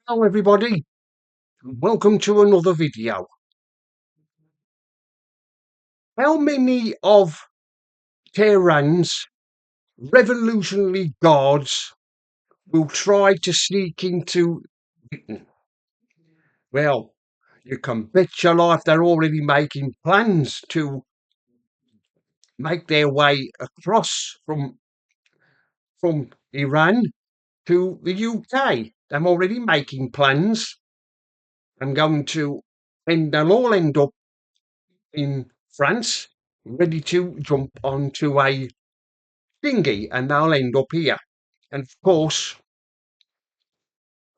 Hello everybody, welcome to another video. How many of Tehran's revolutionary guards will try to sneak into Britain? Well, you can bet your life they're already making plans to make their way across from Iran to the UK. I'm already making plans. I'm going to, and they'll all end up in France, ready to jump onto a dinghy, and they'll end up here. And of course,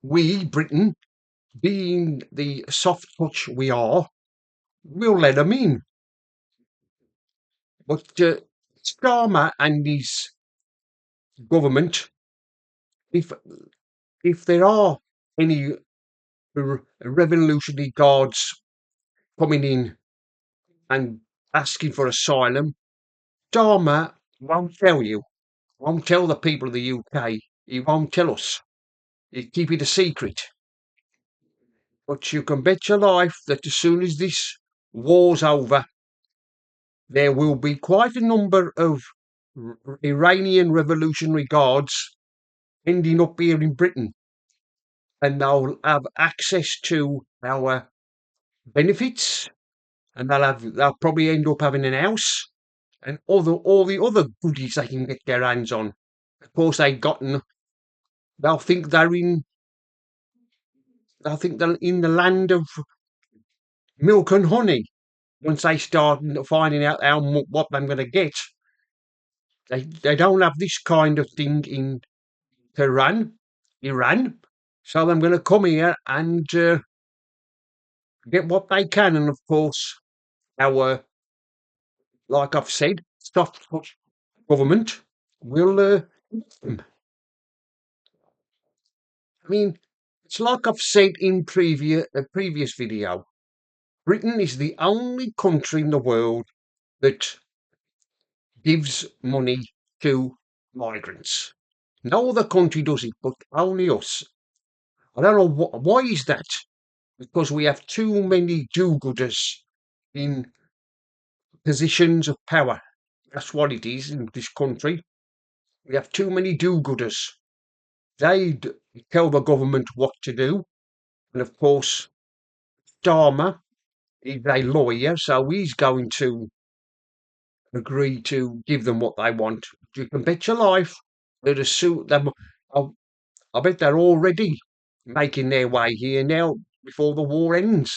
we, Britain, being the soft touch we are, will let them in. But Starmer and his government, if if there are any revolutionary guards coming in and asking for asylum, Starmer won't tell you, won't tell the people of the UK. He won't tell us. He'll keep it a secret. But you can bet your life that as soon as this war's over, there will be quite a number of Iranian Revolutionary Guards ending up here in Britain, and they'll have access to our benefits, and they'll probably end up having an house and all the other goodies they can get their hands on. Of course, they'll think they're in the land of milk and honey. Once they start finding out what they're going to get, they don't have this kind of thing in Iran. So I'm going to come here and get what they can. And of course, our, like I've said, soft touch government will. I mean, it's like I've said in a previous video. Britain is the only country in the world that gives money to migrants. No other country does it, but only us. I don't know why is that. Because we have too many do-gooders in positions of power. That's what it is in this country. We have too many do-gooders. They tell the government what to do. And of course, Starmer is a lawyer, so he's going to agree to give them what they want. You can bet your life that as soon I bet they're already making their way here now before the war ends.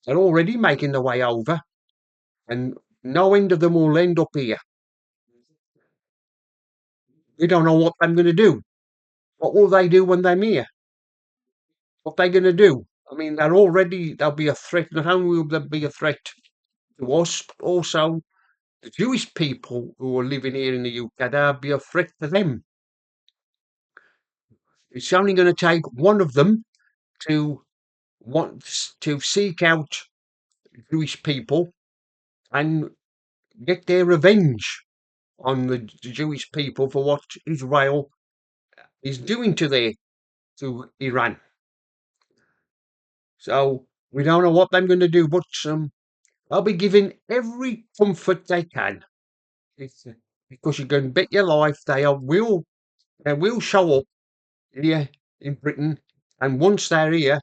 They're already making their way over, and no end of them will end up here. We don't know what I'm going to do. What will they do when they're here? What they going to do? I mean, they'll be a threat. Not only will they be a threat to us, but also the Jewish people who are living here in the UK, they'll be a threat to them. It's only going to take one of them to want to seek out Jewish people and get their revenge on the Jewish people for what Israel is doing to Iran. So we don't know what they're going to do, but they'll be giving every comfort they can. It's, because you can bet your life they will show up here in Britain, and once they're here,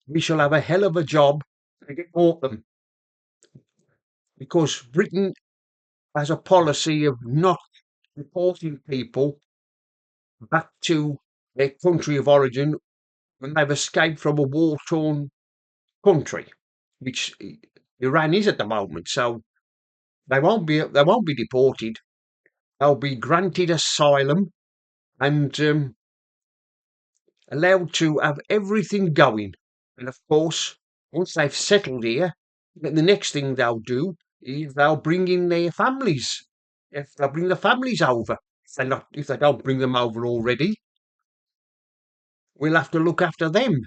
we shall have a hell of a job to deport them. Because Britain has a policy of not deporting people back to their country of origin when they've escaped from a war-torn country, which Iran is at the moment. So they won't be deported. They'll be granted asylum and allowed to have everything going. And of course, once they've settled here, then the next thing they'll do is they'll bring in their families. If they'll bring the families over, if they don't bring them over already, we'll have to look after them.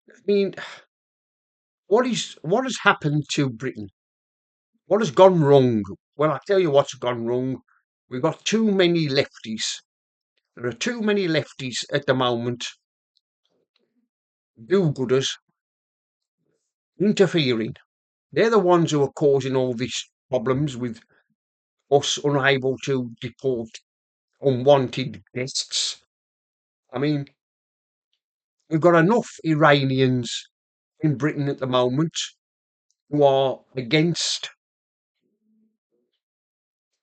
I mean, what has happened to Britain? What has gone wrong? Well, I tell you what's gone wrong. We've got too many lefties. There are too many lefties at the moment do-gooders interfering. They're the ones who are causing all these problems with us unable to deport unwanted guests. I mean, we've got enough Iranians in Britain at the moment who are against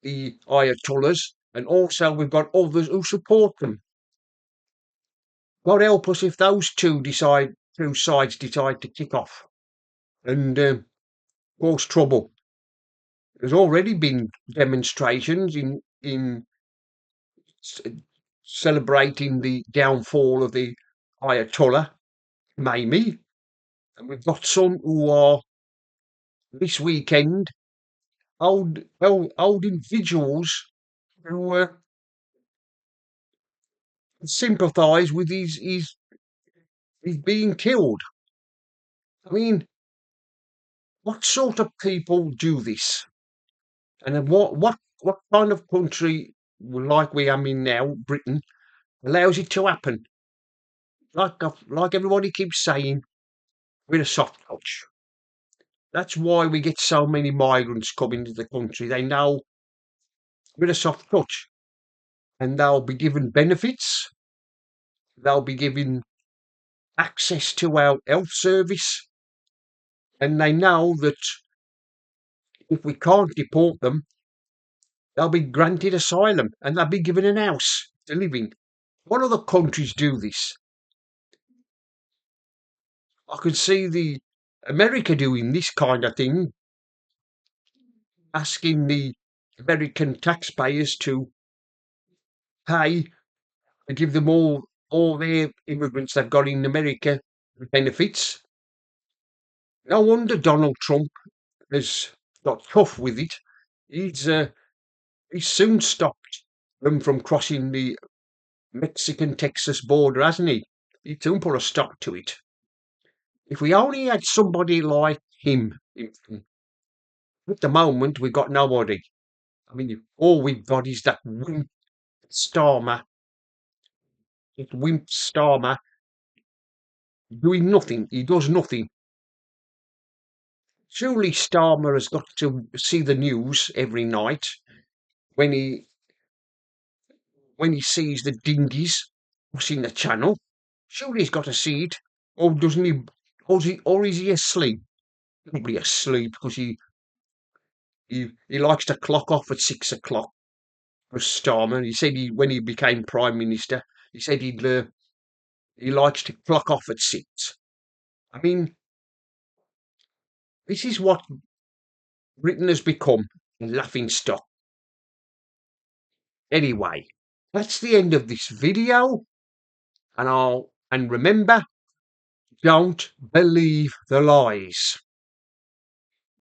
the Ayatollahs, and also we've got others who support them. God help us if those two sides decide to kick off and cause trouble. There's already been demonstrations in celebrating the downfall of the Ayatollah Khomeini, and we've got some who are this weekend old individuals who sympathise with his being killed. I mean, what sort of people do this? And then what kind of country, like we are in now, Britain, allows it to happen? Like everybody keeps saying, with a soft touch. That's why we get so many migrants coming to the country. They know with a soft touch, and they'll be given benefits. They'll be given access to our health service, and they know that if we can't deport them, they'll be granted asylum and they'll be given an house to live in. What other countries do this? I can see the America doing this kind of thing, asking the American taxpayers to pay and give them all their immigrants they've got in America benefits. No wonder Donald Trump has got tough with it. He's soon stopped them from crossing the Mexican-Texas border, hasn't he? He soon put a stop to it. If we only had somebody like him, at the moment we've got nobody. I mean, all we've got is that Starmer, that wimp Starmer, doing nothing. He does nothing. Surely Starmer has got to see the news every night when he sees the dinghies crossing the channel. Surely he's got to see it, or doesn't he? Or is he asleep? Probably asleep because he likes to clock off at 6 o'clock. For Starmer, he said when he became prime minister, he said he likes to clock off at 6. I mean, this is what Britain has become, a laughing stock. Anyway, that's the end of this video, and remember, don't believe the lies.